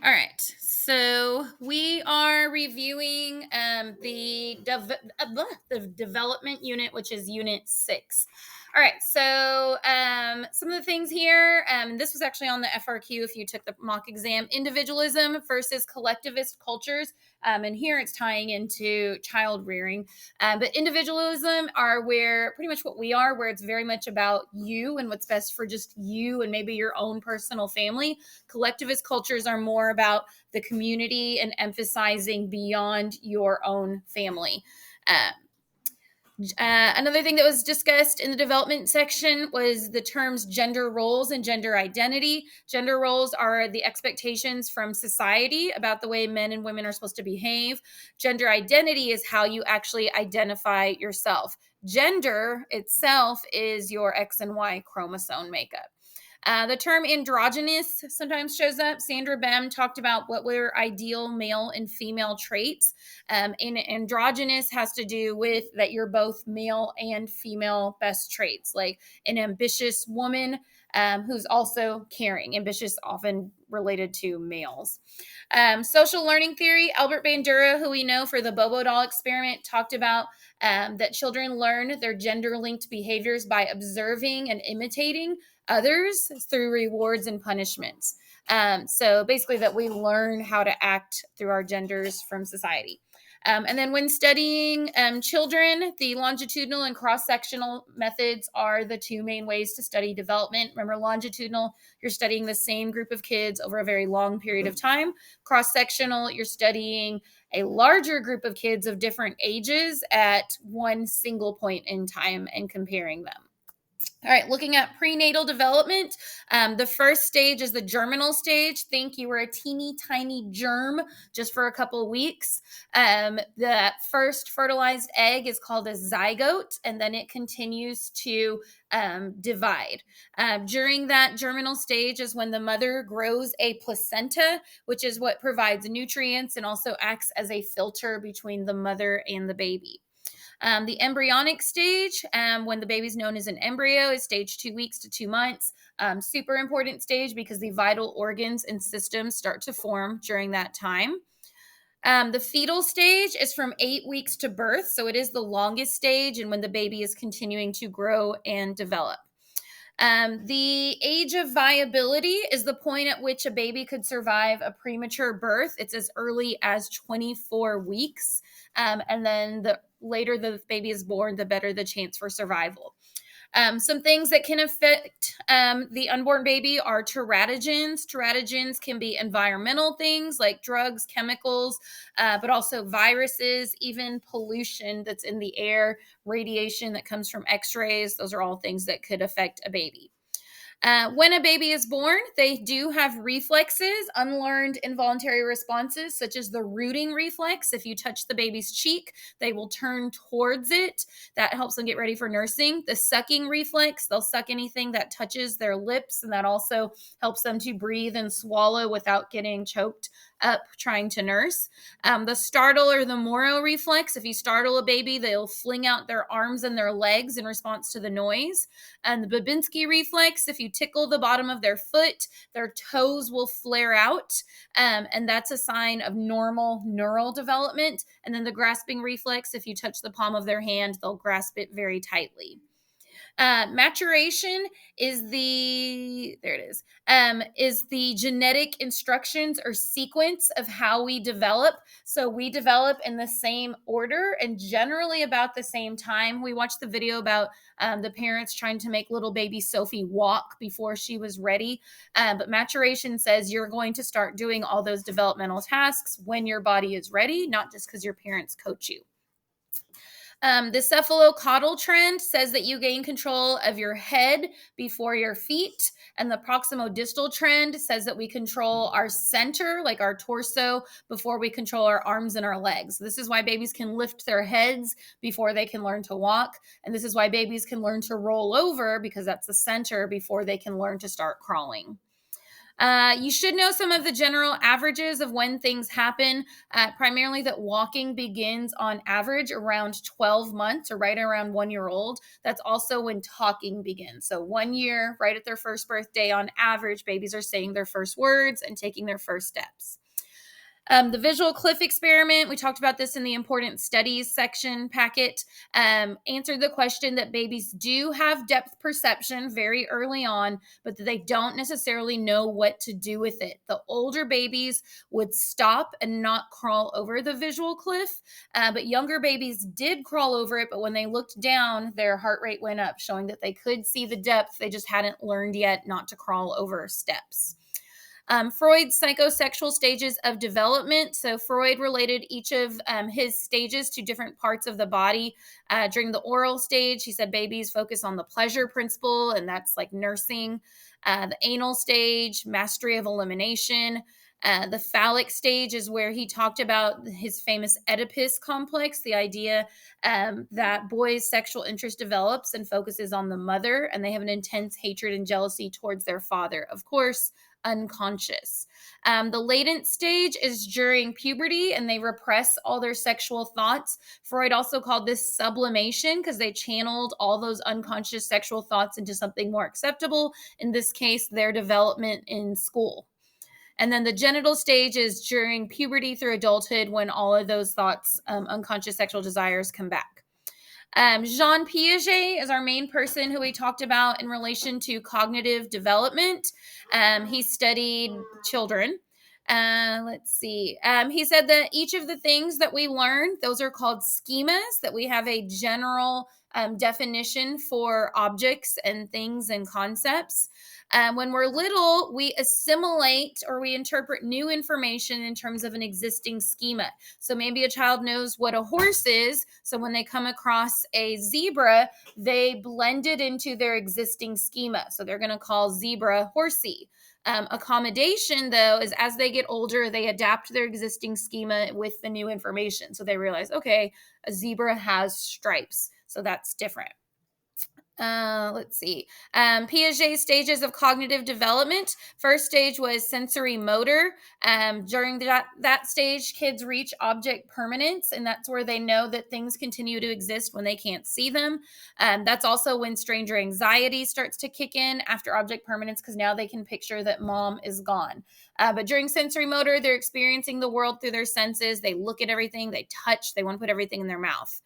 All right. So we are reviewing the development unit, which is unit 6. All right. So some of the things here, this was actually on the FRQ if you took the mock exam: individualism versus collectivist cultures. And here it's tying into child rearing. But individualism are where pretty much what we are, where it's very much about you and what's best for just you and maybe your own personal family. Collectivist cultures are more about the community and emphasizing beyond your own family. Uh, Another thing that was discussed in the development section was the terms gender roles and gender identity. Gender roles are the expectations from society about the way men and women are supposed to behave. Gender identity is how you actually identify yourself. Gender itself is your X and Y chromosome makeup. The term androgynous sometimes shows up. Sandra Bem talked about what were ideal male and female traits. And androgynous has to do with that you're both male and female best traits, like an ambitious woman who's also caring. Ambitious often related to males. Social learning theory, Albert Bandura, who we know for the Bobo doll experiment, talked about that children learn their gender linked behaviors by observing and imitating others through rewards and punishments. So basically, that we learn how to act through our genders from society. And then when studying children, the longitudinal and cross-sectional methods are the two main ways to study development. Remember, longitudinal, you're studying the same group of kids over a very long period of time. Cross-sectional, you're studying a larger group of kids of different ages at one single point in time and comparing them. All right, looking at prenatal development, the first stage is the germinal stage. Think you were a teeny tiny germ just for a couple of weeks. The first fertilized egg is called a zygote, and then it continues to divide. During that germinal stage is when the mother grows a placenta, which is what provides nutrients and also acts as a filter between the mother and the baby. The embryonic stage, when the baby's known as an embryo, is stage 2 weeks to 2 months. Super important stage because the vital organs and systems start to form during that time. The fetal stage is from 8 weeks to birth, so it is the longest stage and when the baby is continuing to grow and develop. The age of viability is the point at which a baby could survive a premature birth. It's as early as 24 weeks. And then the later the baby is born, the better the chance for survival. Some things that can affect the unborn baby are teratogens. Teratogens can be environmental things like drugs, chemicals, but also viruses, even pollution that's in the air, radiation that comes from x-rays. Those are all things that could affect a baby. When a baby is born, they do have reflexes, unlearned involuntary responses, such as the rooting reflex. If you touch the baby's cheek, they will turn towards it. That helps them get ready for nursing. The sucking reflex, they'll suck anything that touches their lips, and that also helps them to breathe and swallow without getting choked up trying to nurse. The startle or the Moro reflex, if you startle a baby, they'll fling out their arms and their legs in response to the noise. And the Babinski reflex, if you tickle the bottom of their foot, their toes will flare out. And that's a sign of normal neural development. And then the grasping reflex, if you touch the palm of their hand, they'll grasp it very tightly. Maturation is is the genetic instructions or sequence of how we develop. So we develop in the same order and generally about the same time. We watched the video about the parents trying to make little baby Sophie walk before she was ready. But maturation says you're going to start doing all those developmental tasks when your body is ready, not just because your parents coach you. The cephalocaudal trend says that you gain control of your head before your feet. And the proximodistal trend says that we control our center, like our torso, before we control our arms and our legs. This is why babies can lift their heads before they can learn to walk. And this is why babies can learn to roll over because that's the center before they can learn to start crawling. You should know some of the general averages of when things happen, primarily that walking begins on average around 12 months or right around 1 year old. That's also when talking begins. So 1 year, right at their first birthday, on average, babies are saying their first words and taking their first steps. The visual cliff experiment, we talked about this in the important studies section packet, answered the question that babies do have depth perception very early on, but that they don't necessarily know what to do with it. The older babies would stop and not crawl over the visual cliff, but younger babies did crawl over it, but when they looked down, their heart rate went up, showing that they could see the depth. They just hadn't learned yet not to crawl over steps. Freud's psychosexual stages of development. So Freud related each of his stages to different parts of the body. During the oral stage, he said babies focus on the pleasure principle, and that's like nursing. The anal stage, mastery of elimination. The phallic stage is where he talked about his famous Oedipus complex, the idea that boys' sexual interest develops and focuses on the mother, and they have an intense hatred and jealousy towards their father. Of course, unconscious. The latent stage is during puberty and they repress all their sexual thoughts. Freud also called this sublimation because they channeled all those unconscious sexual thoughts into something more acceptable. In this case, their development in school. And then the genital stage is during puberty through adulthood when all of those thoughts, unconscious sexual desires, come back. Jean Piaget is our main person who we talked about in relation to cognitive development. He studied children. Let's see. He said that each of the things that we learn, those are called schemas, that we have a general definition for objects and things and concepts. When we're little, we assimilate or we interpret new information in terms of an existing schema. So maybe a child knows what a horse is. So when they come across a zebra, they blend it into their existing schema. So they're going to call zebra horsey. Accommodation, though, is as they get older, they adapt their existing schema with the new information. So they realize, okay, a zebra has stripes. So that's different. Let's see. Piaget's stages of cognitive development. First stage was sensory motor. During that stage, kids reach object permanence, and that's where they know that things continue to exist when they can't see them. That's also when stranger anxiety starts to kick in after object permanence, because now they can picture that mom is gone. But during sensory motor, they're experiencing the world through their senses. They look at everything, they touch, they want to put everything in their mouth.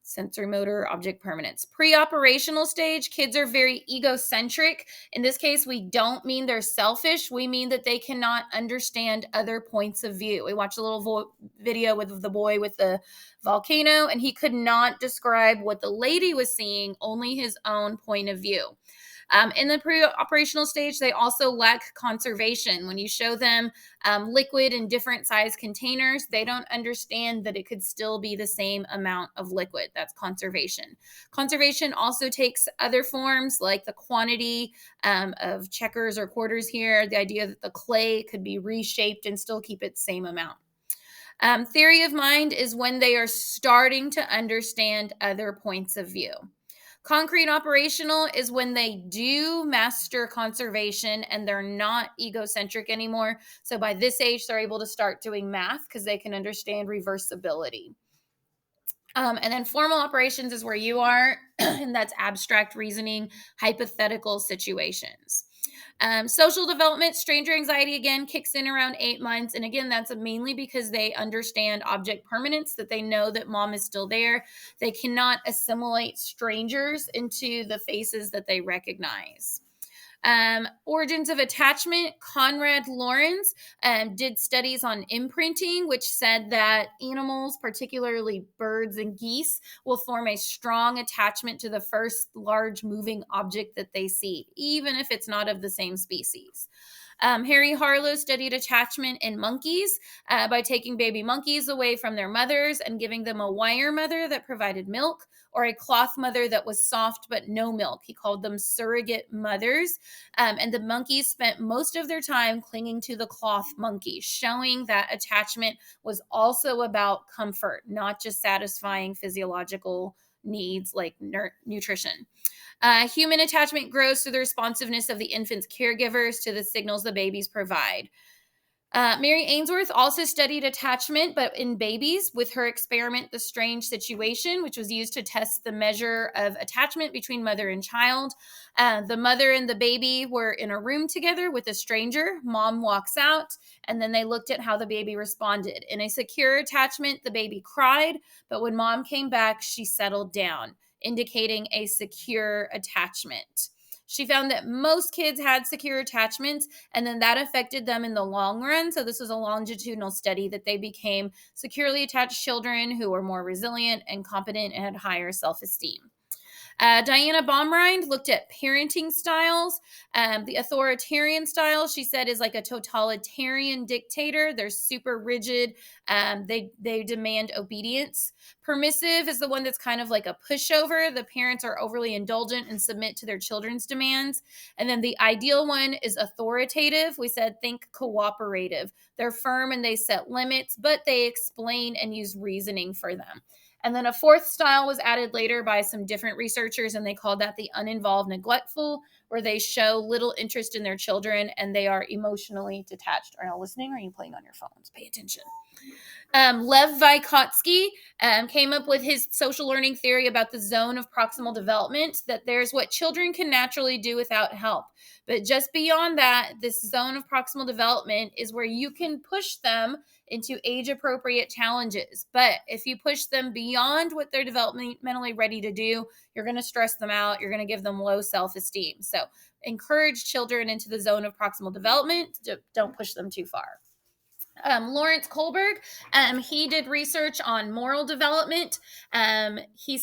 Sensory motor, object permanence. Pre-operational stage, kids are very egocentric. In this case, we don't mean they're selfish. We mean that they cannot understand other points of view. We watched a little video with the boy with the volcano, and he could not describe what the lady was seeing, only his own point of view. In the pre-operational stage, they also lack conservation. When you show them liquid in different size containers, they don't understand that it could still be the same amount of liquid. That's conservation. Conservation also takes other forms like the quantity of checkers or quarters here, the idea that the clay could be reshaped and still keep its same amount. Theory of mind is when they are starting to understand other points of view. Concrete operational is when they do master conservation and they're not egocentric anymore. So by this age, they're able to start doing math because they can understand reversibility. And then formal operations is where you are, and that's abstract reasoning, hypothetical situations. Social development, stranger anxiety, again, kicks in around 8 months. And again, that's mainly because they understand object permanence, that they know that mom is still there. They cannot assimilate strangers into the faces that they recognize. Origins of attachment. Conrad Lorenz did studies on imprinting, which said that animals, particularly birds and geese, will form a strong attachment to the first large moving object that they see, even if it's not of the same species. Harry Harlow studied attachment in monkeys by taking baby monkeys away from their mothers and giving them a wire mother that provided milk, or a cloth mother that was soft but no milk. He called them surrogate mothers. And the monkeys spent most of their time clinging to the cloth monkey, showing that attachment was also about comfort, not just satisfying physiological needs like nutrition. Human attachment grows through the responsiveness of the infant's caregivers to the signals the babies provide. Mary Ainsworth also studied attachment, but in babies, with her experiment, The Strange Situation, which was used to test the measure of attachment between mother and child. The mother and the baby were in a room together with a stranger. Mom walks out, and then they looked at how the baby responded. In a secure attachment, the baby cried, but when mom came back, she settled down, indicating a secure attachment. She found that most kids had secure attachments, and then that affected them in the long run. So, this was a longitudinal study that they became securely attached children who were more resilient and competent and had higher self esteem. Diana Baumrind looked at parenting styles. The authoritarian style, she said, is like a totalitarian dictator. They're super rigid. They demand obedience. Permissive is the one that's kind of like a pushover. The parents are overly indulgent and submit to their children's demands. And then the ideal one is authoritative. We said think cooperative. They're firm and they set limits, but they explain and use reasoning for them. And then a fourth style was added later by some different researchers, and they called that the uninvolved neglectful, where they show little interest in their children and they are emotionally detached. Are you listening or are you playing on your phones? Pay attention. Lev Vygotsky came up with his social learning theory about the zone of proximal development, that there's what children can naturally do without help. But just beyond that, this zone of proximal development is where you can push them into age-appropriate challenges. But if you push them beyond what they're developmentally ready to do, you're going to stress them out. You're going to give them low self-esteem. So encourage children into the zone of proximal development. Don't push them too far. Lawrence Kohlberg, he did research on moral development. He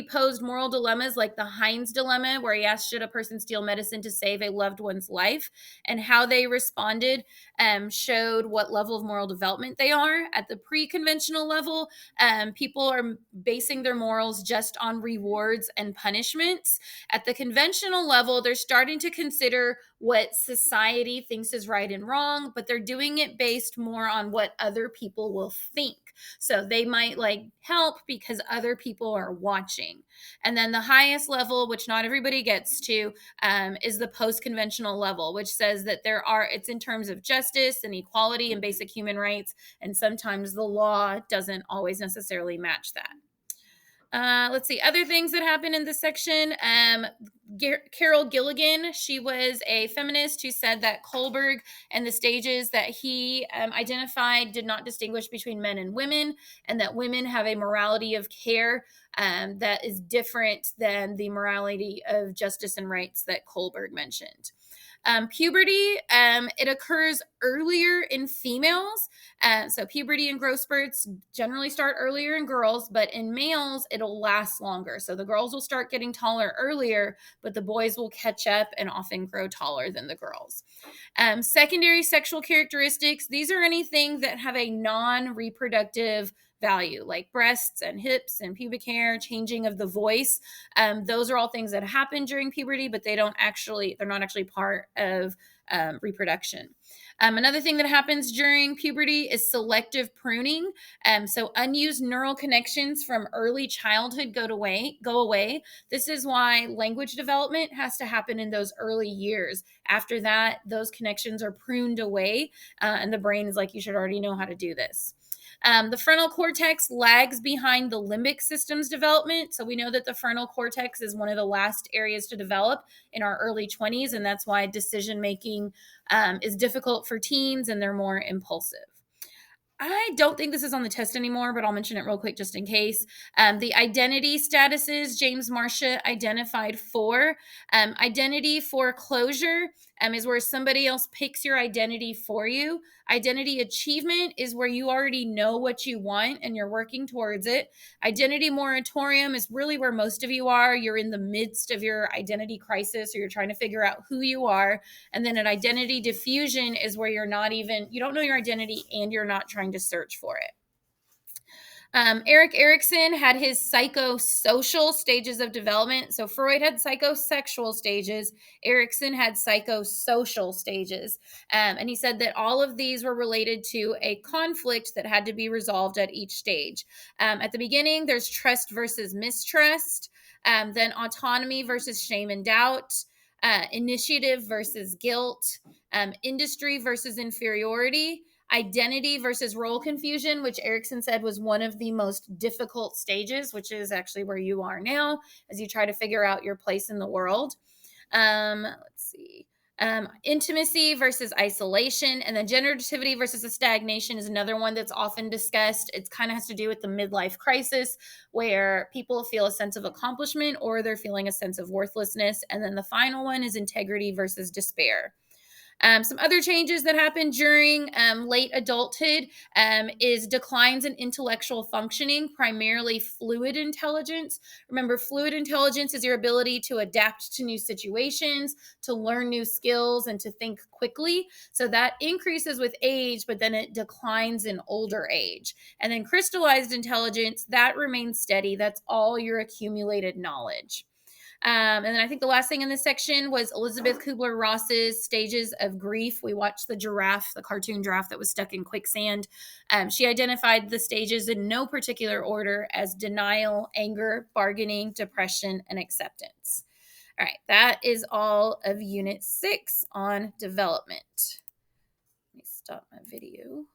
posed moral dilemmas like the Heinz dilemma, where he asked, should a person steal medicine to save a loved one's life? And how they responded showed what level of moral development they are. At the pre-conventional level, people are basing their morals just on rewards and punishments. At the conventional level, they're starting to consider what society thinks is right and wrong, but they're doing it based more on what other people will think. So they might like help because other people are watching. And then the highest level, which not everybody gets to, is the post-conventional level, which says that it's in terms of justice and equality and basic human rights. And sometimes the law doesn't always necessarily match that. Let's see, other things that happen in this section. Carol Gilligan, she was a feminist who said that Kohlberg and the stages that he identified did not distinguish between men and women, and that women have a morality of care that is different than the morality of justice and rights that Kohlberg mentioned. Puberty, it occurs earlier in females. So puberty and growth spurts generally start earlier in girls, but in males, it'll last longer. So the girls will start getting taller earlier, but the boys will catch up and often grow taller than the girls. Secondary sexual characteristics, these are anything that have a non-reproductive value, like breasts and hips and pubic hair, changing of the voice. Those are all things that happen during puberty, but they're not actually part of reproduction. Another thing that happens during puberty is selective pruning. So unused neural connections from early childhood go away. This is why language development has to happen in those early years. After that, those connections are pruned away, and the brain is like, you should already know how to do this. The frontal cortex lags behind the limbic system's development. So we know that the frontal cortex is one of the last areas to develop in our early 20s, and that's why decision-making is difficult for teens and they're more impulsive. I don't think this is on the test anymore, but I'll mention it real quick just in case. The identity statuses James Marcia identified 4. Identity foreclosure is where somebody else picks your identity for you. Identity achievement is where you already know what you want and you're working towards it. Identity moratorium is really where most of you are. You're in the midst of your identity crisis, or you're trying to figure out who you are. And then an identity diffusion is where you don't know your identity and you're not trying to search for it. Eric Erikson had his psychosocial stages of development. So Freud had psychosexual stages. Erikson had psychosocial stages. And he said that all of these were related to a conflict that had to be resolved at each stage. At the beginning, there's trust versus mistrust, then autonomy versus shame and doubt, initiative versus guilt, industry versus inferiority, identity versus role confusion, which Erikson said was one of the most difficult stages, which is actually where you are now as you try to figure out your place in the world. Let's see. Intimacy versus isolation, and then generativity versus a stagnation is another one that's often discussed. It kind of has to do with the midlife crisis, where people feel a sense of accomplishment or they're feeling a sense of worthlessness. And then the final one is integrity versus despair. Some other changes that happen during late adulthood is declines in intellectual functioning, primarily fluid intelligence. Remember, fluid intelligence is your ability to adapt to new situations, to learn new skills, and to think quickly. So that increases with age, but then it declines in older age. And then crystallized intelligence, that remains steady. That's all your accumulated knowledge. And then I think the last thing in this section was Elizabeth Kubler-Ross's stages of grief. We watched the giraffe, the cartoon giraffe that was stuck in quicksand. She identified the stages in no particular order as denial, anger, bargaining, depression, and acceptance. All right, that is all of Unit 6 on development. Let me stop my video.